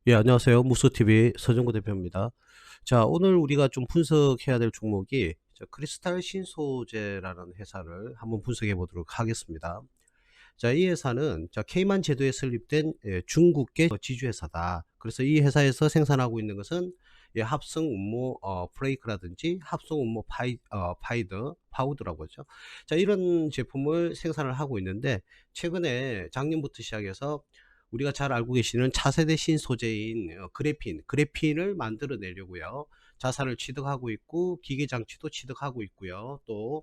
예, 안녕하세요. 무소TV 서정구 대표입니다. 자, 오늘 우리가 좀 분석해야 될 종목이 크리스탈 신소재라는 회사를 한번 분석해 보도록 하겠습니다. 자, 이 회사는 케이만 제도에 설립된 중국계 지주회사다. 그래서 이 회사에서 생산하고 있는 것은 합성 운모 프레이크라든지 합성 운모 파우더라고 하죠. 자, 이런 제품을 생산을 하고 있는데, 최근에 작년부터 시작해서 우리가 잘 알고 계시는 차세대 신소재인 그래핀을 만들어내려고요. 자산을 취득하고 있고 기계 장치도 취득하고 있고요. 또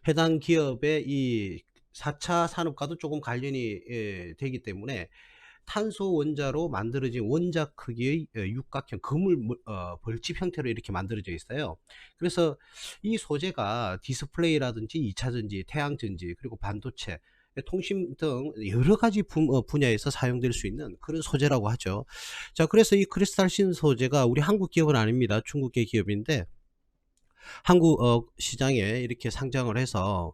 해당 기업의 이 4차 산업과도 조금 관련이 되기 때문에 탄소 원자로 만들어진 원자 크기의 육각형 벌집 형태로 이렇게 만들어져 있어요. 그래서 이 소재가 디스플레이라든지 2차 전지, 태양 전지, 그리고 반도체, 통신 등 여러 가지 분야에서 사용될 수 있는 그런 소재라고 하죠. 자, 그래서 이 크리스탈신 소재가 우리 한국 기업은 아닙니다. 중국계 기업인데 한국 시장에 이렇게 상장을 해서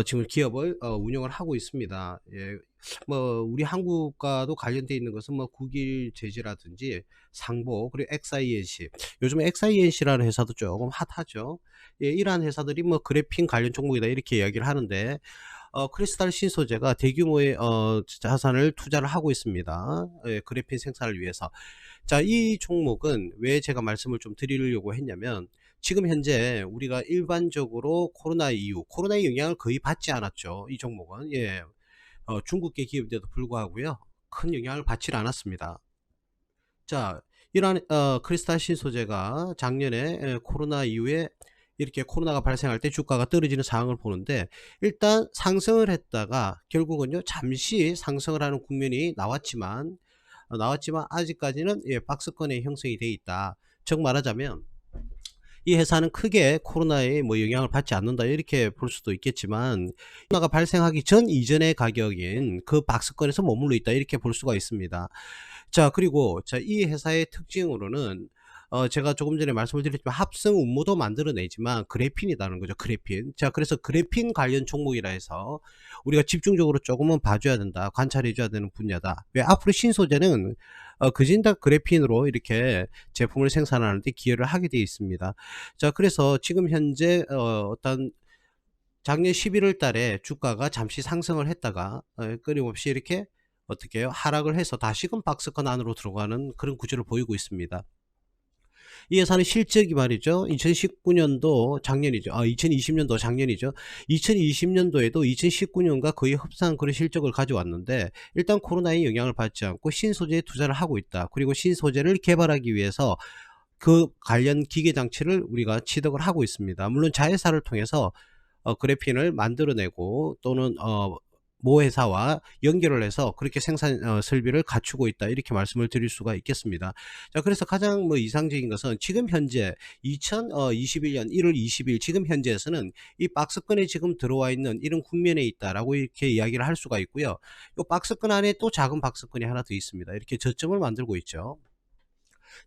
지금 기업을 운영을 하고 있습니다. 예. 뭐 우리 한국과도 관련되어 있는 것은 뭐 국일 제지라든지 상보, 그리고 XINC. 요즘에 XINC라는 회사도 조금 핫하죠. 예, 이러한 회사들이 뭐 그래핀 관련 종목이다 이렇게 이야기를 하는데, 크리스탈 신소재가 대규모의 자산을 투자를 하고 있습니다. 예, 그래핀 생산을 위해서. 자, 이 종목은 왜 제가 말씀을 좀 드리려고 했냐면, 지금 현재 우리가 일반적으로 코로나의 영향을 거의 받지 않았죠. 이 종목은. 예. 중국계 기업인데도 불구하고요. 큰 영향을 받지 않았습니다. 자, 이러한 크리스탈 신소재가 작년에 코로나 이후에 이렇게 코로나가 발생할 때 주가가 떨어지는 상황을 보는데, 일단 상승을 했다가 결국은요 잠시 상승을 하는 국면이 나왔지만 아직까지는 박스권의 형성이 돼 있다. 즉 말하자면 이 회사는 크게 코로나에 뭐 영향을 받지 않는다 이렇게 볼 수도 있겠지만, 코로나가 발생하기 전 이전의 가격인 그 박스권에서 머물러 있다 이렇게 볼 수가 있습니다. 자, 그리고 이 회사의 특징으로는 제가 조금 전에 말씀을 드렸지만 합성 운모도 만들어내지만 그래핀이라는 거죠. 그래핀. 자, 그래서 그래핀 관련 종목이라 해서 우리가 집중적으로 조금은 봐줘야 된다, 관찰해 줘야 되는 분야다. 왜? 앞으로 신소재는 그진다 그래핀으로 이렇게 제품을 생산하는 데 기여를 하게 되어 있습니다. 자, 그래서 지금 현재 어떤 작년 11월 달에 주가가 잠시 상승을 했다가 끊임없이 이렇게 어떻게 해요? 하락을 해서 다시금 박스권 안으로 들어가는 그런 구조를 보이고 있습니다. 이 회사는 실적이 말이죠. 2019년도 작년이죠. 2020년도 작년이죠. 2020년도에도 2019년과 거의 흡사한 그런 실적을 가져왔는데, 일단 코로나의 영향을 받지 않고 신소재에 투자를 하고 있다. 그리고 신소재를 개발하기 위해서 그 관련 기계 장치를 우리가 취득을 하고 있습니다. 물론 자회사를 통해서 그래핀을 만들어내고 또는 모 회사와 연결을 해서 그렇게 생산 설비를 갖추고 있다 이렇게 말씀을 드릴 수가 있겠습니다. 자, 그래서 가장 뭐 이상적인 것은 지금 현재 2021년 1월 20일 지금 현재에서는 이 박스권에 지금 들어와 있는 이런 국면에 있다라고 이렇게 이야기를 할 수가 있고요. 이 박스권 안에 또 작은 박스권이 하나 더 있습니다. 이렇게 저점을 만들고 있죠.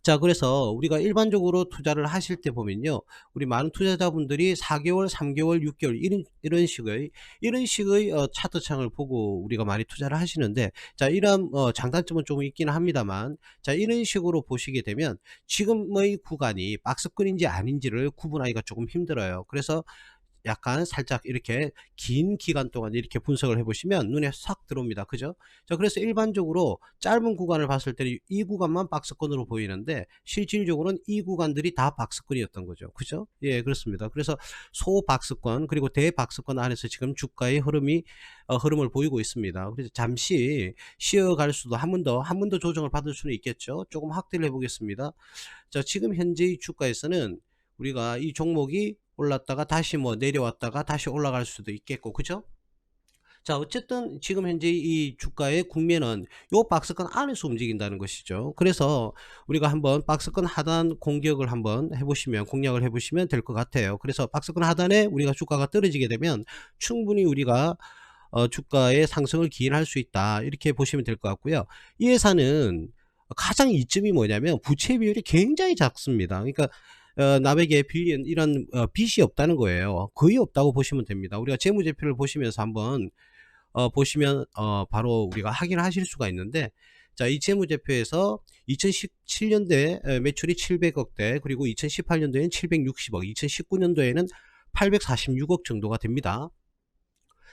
자, 그래서 우리가 일반적으로 투자를 하실 때 보면요, 우리 많은 투자자분들이 4개월, 3개월, 6개월 이런 식의 차트 창을 보고 우리가 많이 투자를 하시는데, 자, 이런 장단점은 조금 있기는 합니다만, 자, 이런 식으로 보시게 되면 지금의 구간이 박스권인지 아닌지를 구분하기가 조금 힘들어요. 그래서 약간 살짝 이렇게 긴 기간 동안 이렇게 분석을 해 보시면 눈에 싹 들어옵니다. 그죠? 자, 그래서 일반적으로 짧은 구간을 봤을 때는 이 구간만 박스권으로 보이는데 실질적으로는 이 구간들이 다 박스권이었던 거죠. 그죠? 예, 그렇습니다. 그래서 소박스권 그리고 대박스권 안에서 지금 주가의 흐름을 보이고 있습니다. 그래서 잠시 쉬어갈 수도, 한 번 더 조정을 받을 수는 있겠죠. 조금 확대를 해 보겠습니다. 자, 지금 현재의 주가에서는 우리가 이 종목이 올랐다가 다시 뭐 내려왔다가 다시 올라갈 수도 있겠고, 그죠? 자, 어쨌든 지금 현재 이 주가의 국면은 요 박스권 안에서 움직인다는 것이죠. 그래서 우리가 한번 박스권 하단 공격을 한번 해보시면, 공략을 해보시면 될 것 같아요. 그래서 박스권 하단에 우리가 주가가 떨어지게 되면 충분히 우리가 주가의 상승을 기인할 수 있다 이렇게 보시면 될 것 같고요. 이 회사는 가장 이점이 뭐냐면 부채 비율이 굉장히 작습니다. 그러니까 남에게 빌린 이런 빚이 없다는 거예요. 거의 없다고 보시면 됩니다. 우리가 재무제표를 보시면서 한번 보시면 바로 우리가 확인을 하실 수가 있는데, 자, 이 재무제표에서 2017년도에 매출이 700억대, 그리고 2018년도에는 760억, 2019년도에는 846억 정도가 됩니다.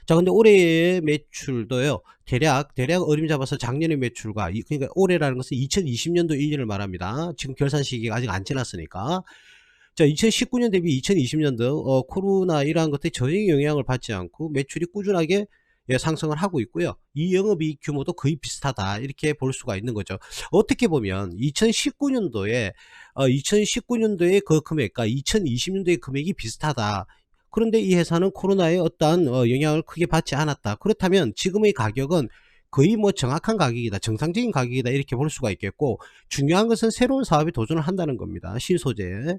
자, 근데 올해의 매출도요, 대략 어림 잡아서 작년의 매출과, 그러니까 올해라는 것은 2020년도 1년을 말합니다. 지금 결산 시기가 아직 안 지났으니까. 자, 2019년 대비 2020년도 코로나 이러한 것들이 전혀 영향을 받지 않고 매출이 꾸준하게 상승을 하고 있고요. 이 영업이익 규모도 거의 비슷하다, 이렇게 볼 수가 있는 거죠. 어떻게 보면 2019년도의 그 금액과 2020년도의 금액이 비슷하다. 그런데 이 회사는 코로나의 어떠한 영향을 크게 받지 않았다. 그렇다면 지금의 가격은 거의 뭐 정확한 가격이다, 정상적인 가격이다, 이렇게 볼 수가 있겠고, 중요한 것은 새로운 사업에 도전을 한다는 겁니다. 신소재,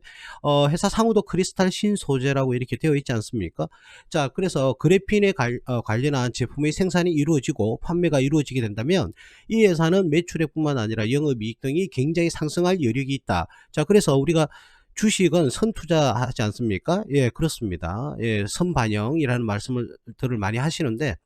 회사 상호도 크리스탈 신소재라고 이렇게 되어 있지 않습니까? 자, 그래서 그래핀에 관련한 제품의 생산이 이루어지고 판매가 이루어지게 된다면 이 회사는 매출액뿐만 아니라 영업이익 등이 굉장히 상승할 여력이 있다. 자, 그래서 우리가 주식은 선투자하지 않습니까? 예, 그렇습니다. 예, 선반영이라는 말씀을 많이 하시는데,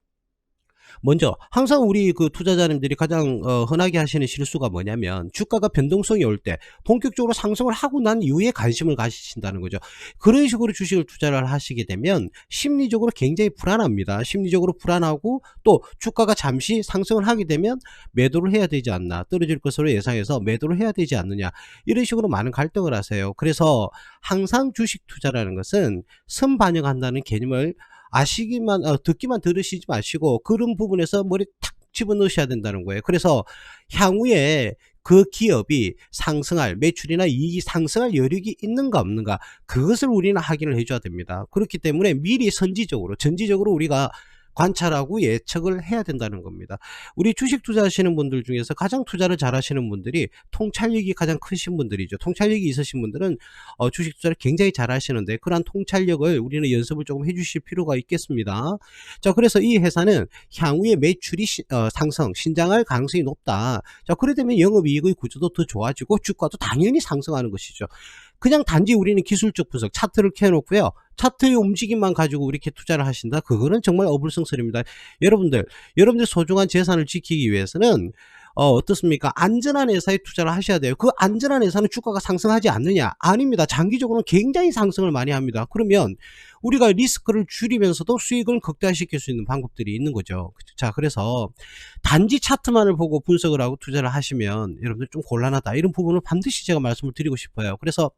먼저 항상 우리 그 투자자님들이 가장 흔하게 하시는 실수가 뭐냐면, 주가가 변동성이 올 때 본격적으로 상승을 하고 난 이후에 관심을 가지신다는 거죠. 그런 식으로 주식을 투자를 하시게 되면 심리적으로 굉장히 불안합니다. 심리적으로 불안하고, 또 주가가 잠시 상승을 하게 되면 매도를 해야 되지 않나, 떨어질 것으로 예상해서 매도를 해야 되지 않느냐, 이런 식으로 많은 갈등을 하세요. 그래서 항상 주식 투자라는 것은 선반영한다는 개념을 아시기만 듣기만 들으시지 마시고 그런 부분에서 머리 탁 집어넣으셔야 된다는 거예요. 그래서 향후에 그 기업이 상승할, 매출이나 이익이 상승할 여력이 있는가 없는가, 그것을 우리는 확인을 해 줘야 됩니다. 그렇기 때문에 미리 전지적으로 우리가 관찰하고 예측을 해야 된다는 겁니다. 우리 주식 투자하시는 분들 중에서 가장 투자를 잘하시는 분들이 통찰력이 가장 크신 분들이죠. 통찰력이 있으신 분들은 주식 투자를 굉장히 잘하시는데, 그러한 통찰력을 우리는 연습을 조금 해주실 필요가 있겠습니다. 자, 그래서 이 회사는 향후에 매출이 상승, 신장할 가능성이 높다. 자, 그래 되면 영업이익의 구조도 더 좋아지고 주가도 당연히 상승하는 것이죠. 그냥 단지 우리는 기술적 분석, 차트를 켜놓고요, 차트의 움직임만 가지고 이렇게 투자를 하신다, 그거는 정말 어불성설입니다. 여러분들 소중한 재산을 지키기 위해서는 어떻습니까? 안전한 회사에 투자를 하셔야 돼요. 그 안전한 회사는 주가가 상승하지 않느냐? 아닙니다. 장기적으로는 굉장히 상승을 많이 합니다. 그러면 우리가 리스크를 줄이면서도 수익을 극대화시킬 수 있는 방법들이 있는 거죠. 자, 그래서 단지 차트만을 보고 분석을 하고 투자를 하시면 여러분들 좀 곤란하다, 이런 부분을 반드시 제가 말씀을 드리고 싶어요. 그래서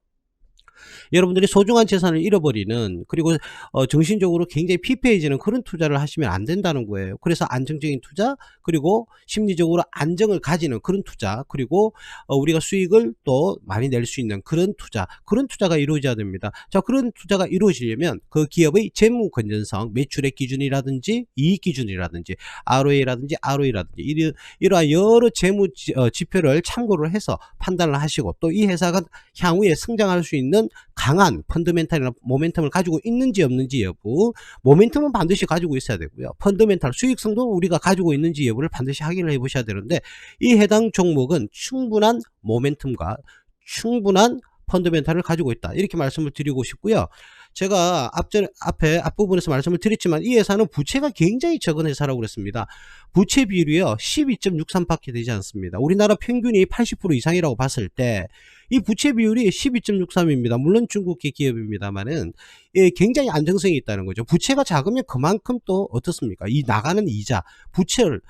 여러분들이 소중한 재산을 잃어버리는, 그리고 정신적으로 굉장히 피폐해지는 그런 투자를 하시면 안 된다는 거예요. 그래서 안정적인 투자, 그리고 심리적으로 안정을 가지는 그런 투자, 그리고 우리가 수익을 또 많이 낼 수 있는 그런 투자가 이루어져야 됩니다. 자, 그런 투자가 이루어지려면 그 기업의 재무 건전성, 매출액 기준이라든지 이익 기준이라든지 ROA라든지 이러한 여러 재무 지표를 참고를 해서 판단을 하시고, 또 이 회사가 향후에 성장할 수 있는 강한 펀더멘탈이나 모멘텀을 가지고 있는지 없는지 여부, 모멘텀은 반드시 가지고 있어야 되고요, 펀더멘탈 수익성도 우리가 가지고 있는지 여부를 반드시 확인을 해 보셔야 되는데, 이 해당 종목은 충분한 모멘텀과 충분한 펀더멘탈을 가지고 있다, 이렇게 말씀을 드리고 싶고요. 제가 앞부분에서 말씀을 드렸지만 이 회사는 부채가 굉장히 적은 회사라고 그랬습니다. 부채 비율이요 12.63밖에 되지 않습니다. 우리나라 평균이 80% 이상이라고 봤을 때 이 부채 비율이 12.63입니다. 물론 중국계 기업입니다만은 굉장히 안정성이 있다는 거죠. 부채가 작으면 그만큼 또 어떻습니까? 이 나가는 이자, 부채를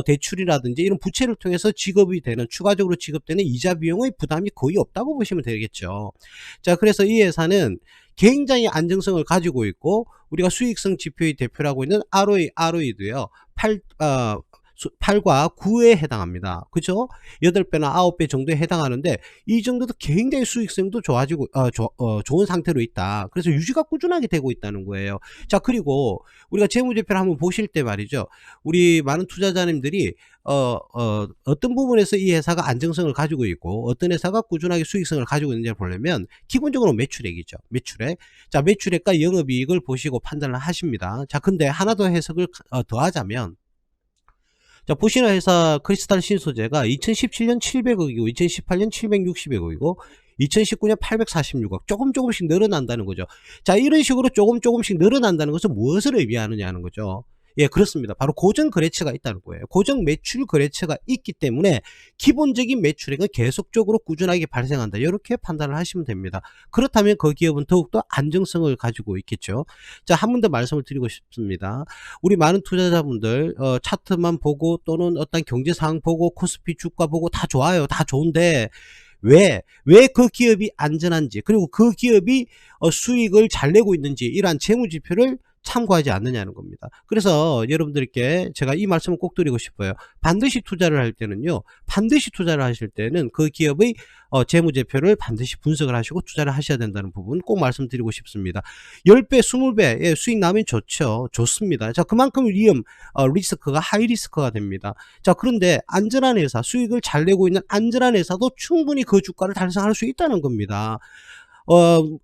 대출이라든지 이런 부채를 통해서 추가적으로 지급되는 이자 비용의 부담이 거의 없다고 보시면 되겠죠. 자, 그래서 이 회사는 굉장히 안정성을 가지고 있고, 우리가 수익성 지표의 대표라고 있는 ROE도요 8과 9에 해당합니다. 그죠? 8배나 9배 정도에 해당하는데, 이 정도도 굉장히 수익성도 좋아지고 좋은 상태로 있다. 그래서 유지가 꾸준하게 되고 있다는 거예요. 자, 그리고 우리가 재무제표를 한번 보실 때 말이죠, 우리 많은 투자자님들이 어떤 부분에서 이 회사가 안정성을 가지고 있고 어떤 회사가 꾸준하게 수익성을 가지고 있는지를 보려면 기본적으로 매출액이죠. 자, 매출액과 영업이익을 보시고 판단을 하십니다. 자, 근데 하나 더 해석을 더하자면, 자, 보시는 회사 크리스탈 신소재가 2017년 700억이고 2018년 760억이고 2019년 846억, 조금씩 늘어난다는 거죠. 자, 이런 식으로 조금씩 늘어난다는 것은 무엇을 의미하느냐 하는 거죠. 예, 그렇습니다. 바로 고정 거래처가 있다는 거예요. 고정 매출 거래처가 있기 때문에 기본적인 매출액은 계속적으로 꾸준하게 발생한다. 이렇게 판단을 하시면 됩니다. 그렇다면 그 기업은 더욱더 안정성을 가지고 있겠죠. 자, 한 번 더 말씀을 드리고 싶습니다. 우리 많은 투자자분들 차트만 보고 또는 어떤 경제 상황 보고 코스피 주가 보고 다 좋아요. 다 좋은데 왜 그 기업이 안전한지, 그리고 그 기업이 수익을 잘 내고 있는지, 이러한 재무지표를 참고하지 않느냐는 겁니다. 그래서 여러분들께 제가 이 말씀을 꼭 드리고 싶어요. 반드시 투자를 할 때는요, 반드시 투자를 하실 때는 그 기업의 재무제표를 반드시 분석을 하시고 투자를 하셔야 된다는 부분 꼭 말씀드리고 싶습니다. 10배, 20배 예, 수익 나면 좋죠. 좋습니다. 자, 그만큼 리스크가 하이 리스크가 됩니다. 자, 그런데 안전한 회사, 수익을 잘 내고 있는 안전한 회사도 충분히 그 주가를 달성할 수 있다는 겁니다.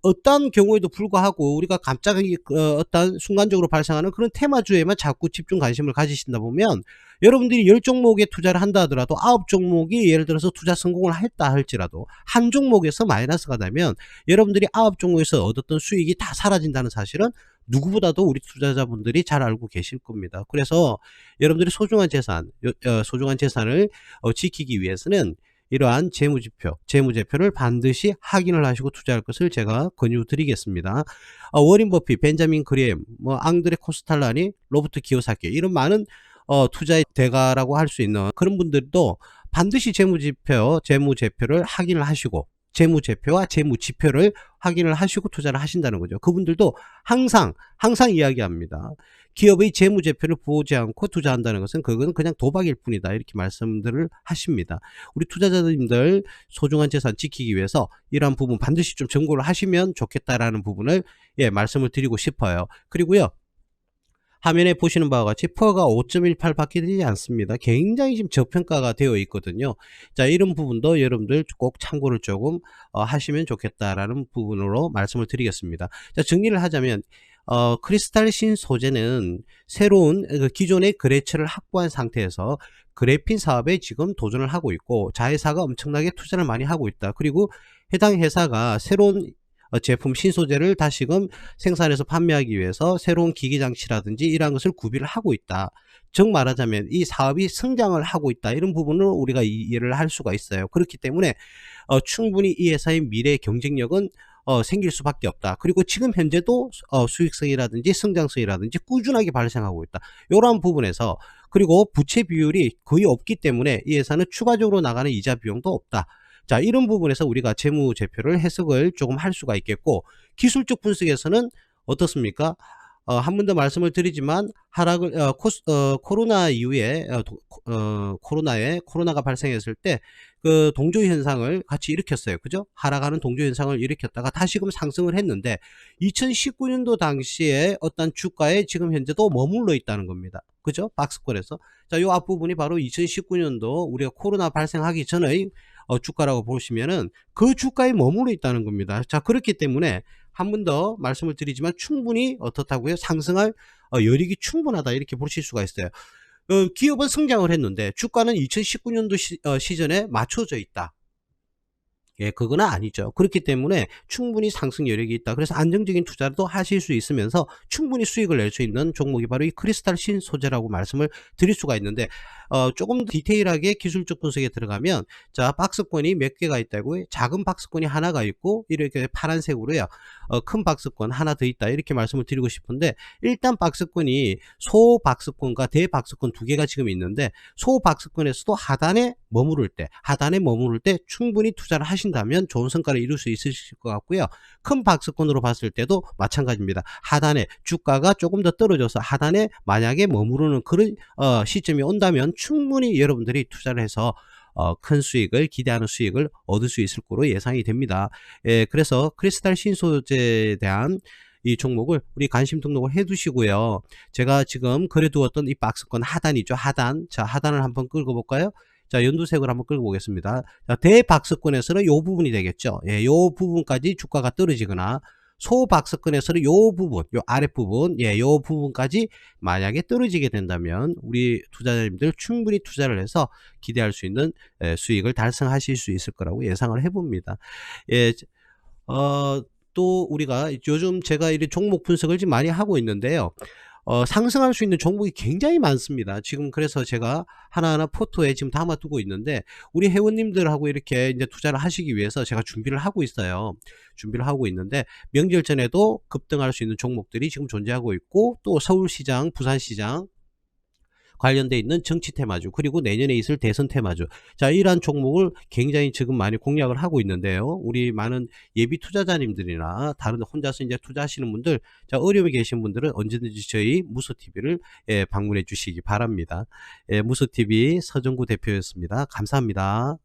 어떤 경우에도 불구하고 우리가 갑자기 어떤 순간적으로 발생하는 그런 테마주에만 자꾸 집중 관심을 가지신다 보면, 여러분들이 10종목에 투자를 한다 하더라도 9종목이 예를 들어서 투자 성공을 했다 할지라도 한 종목에서 마이너스가 되면 여러분들이 9종목에서 얻었던 수익이 다 사라진다는 사실은 누구보다도 우리 투자자분들이 잘 알고 계실 겁니다. 그래서 여러분들이 소중한 재산을 지키기 위해서는 이러한 재무제표를 반드시 확인을 하시고 투자할 것을 제가 권유드리겠습니다. 워린 버핏, 벤자민 그레엄, 앙드레 코스탈라니, 로버트 키요사키, 이런 많은 투자의 대가라고 할 수 있는 그런 분들도 반드시 재무제표를 확인을 하시고, 재무제표와 재무지표를 확인을 하시고 투자를 하신다는 거죠. 그분들도 항상 이야기합니다. 기업의 재무제표를 보지 않고 투자한다는 것은 그건 그냥 도박일 뿐이다, 이렇게 말씀들을 하십니다. 우리 투자자님들 소중한 재산 지키기 위해서 이러한 부분 반드시 좀 점검을 하시면 좋겠다라는 부분을 말씀을 드리고 싶어요. 그리고요, 화면에 보시는 바와 같이 푸어가 5.18 밖에 되지 않습니다. 굉장히 지금 저평가가 되어 있거든요. 자, 이런 부분도 여러분들 꼭 참고를 조금 하시면 좋겠다라는 부분으로 말씀을 드리겠습니다. 자, 정리를 하자면 크리스탈 신 소재는 새로운 기존의 거래처를 확보한 상태에서 그래핀 사업에 지금 도전을 하고 있고, 자회사가 엄청나게 투자를 많이 하고 있다. 그리고 해당 회사가 새로운 제품 신소재를 다시금 생산해서 판매하기 위해서 새로운 기기장치라든지 이러한 것을 구비를 하고 있다. 즉 말하자면 이 사업이 성장을 하고 있다, 이런 부분을 우리가 이해를 할 수가 있어요. 그렇기 때문에 충분히 이 회사의 미래 경쟁력은 생길 수밖에 없다. 그리고 지금 현재도 수익성이라든지 성장성이라든지 꾸준하게 발생하고 있다. 이러한 부분에서, 그리고 부채 비율이 거의 없기 때문에 이 회사는 추가적으로 나가는 이자 비용도 없다. 자, 이런 부분에서 우리가 재무제표를 해석을 조금 할 수가 있겠고, 기술적 분석에서는 어떻습니까? 한 번 더 말씀을 드리지만 코로나 이후에 코로나가 발생했을 때 그 동조 현상을 같이 일으켰어요. 그죠? 하락하는 동조 현상을 일으켰다가 다시금 상승을 했는데 2019년도 당시에 어떤 주가에 지금 현재도 머물러 있다는 겁니다. 그죠? 박스권에서. 자, 요 앞부분이 바로 2019년도 우리가 코로나 발생하기 전의 주가라고 보시면은 그 주가에 머물러 있다는 겁니다. 자, 그렇기 때문에 한 번 더 말씀을 드리지만 충분히 어떻다고요? 상승할 여력이 충분하다, 이렇게 보실 수가 있어요. 기업은 성장을 했는데 주가는 2019년도 시전에 맞춰져 있다. 예, 그거는 아니죠. 그렇기 때문에 충분히 상승 여력이 있다. 그래서 안정적인 투자도 하실 수 있으면서 충분히 수익을 낼 수 있는 종목이 바로 이 크리스탈 신 소재라고 말씀을 드릴 수가 있는데, 조금 더 디테일하게 기술적 분석에 들어가면, 자, 박스권이 몇 개가 있다고요? 작은 박스권이 하나가 있고, 이렇게 파란색으로요, 큰 박스권 하나 더 있다, 이렇게 말씀을 드리고 싶은데, 일단 박스권이 소박스권과 대박스권 두 개가 지금 있는데, 소박스권에서도 하단에 머무를 때 충분히 투자를 하신다면 좋은 성과를 이룰 수 있으실 것 같고요. 큰 박스권으로 봤을 때도 마찬가지입니다. 하단에 주가가 조금 더 떨어져서 하단에 만약에 머무르는 그런 시점이 온다면 충분히 여러분들이 투자를 해서 큰 수익을, 기대하는 수익을 얻을 수 있을 거로 예상이 됩니다. 예, 그래서 크리스탈 신소재에 대한 이 종목을 우리 관심 등록을 해 두시고요. 제가 지금 그려두었던 이 박스권 하단이죠. 하단. 자, 하단을 한번 끌고 볼까요? 자, 연두색으로 한번 끌고 보겠습니다. 자, 대박스권에서는 요 부분이 되겠죠. 예, 요 부분까지 주가가 떨어지거나, 소박스권에서는 요 부분, 요 아랫부분, 예, 요 부분까지 만약에 떨어지게 된다면 우리 투자자님들 충분히 투자를 해서 기대할 수 있는 수익을 달성하실 수 있을 거라고 예상을 해봅니다. 예, 또 우리가 요즘 제가 이 종목 분석을 좀 많이 하고 있는데요. 상승할 수 있는 종목이 굉장히 많습니다. 지금 그래서 제가 하나하나 포토에 지금 담아 두고 있는데, 우리 회원님들하고 이렇게 이제 투자를 하시기 위해서 제가 준비를 하고 있어요. 준비를 하고 있는데, 명절 전에도 급등할 수 있는 종목들이 지금 존재하고 있고, 또 서울시장, 부산시장 관련돼 있는 정치 테마주, 그리고 내년에 있을 대선 테마주, 자 이러한 종목을 굉장히 지금 많이 공략을 하고 있는데요. 우리 많은 예비 투자자님들이나 다른 혼자서 이제 투자하시는 분들, 자 어려움이 계신 분들은 언제든지 저희 무소TV를 방문해 주시기 바랍니다. 무소TV 서정구 대표였습니다. 감사합니다.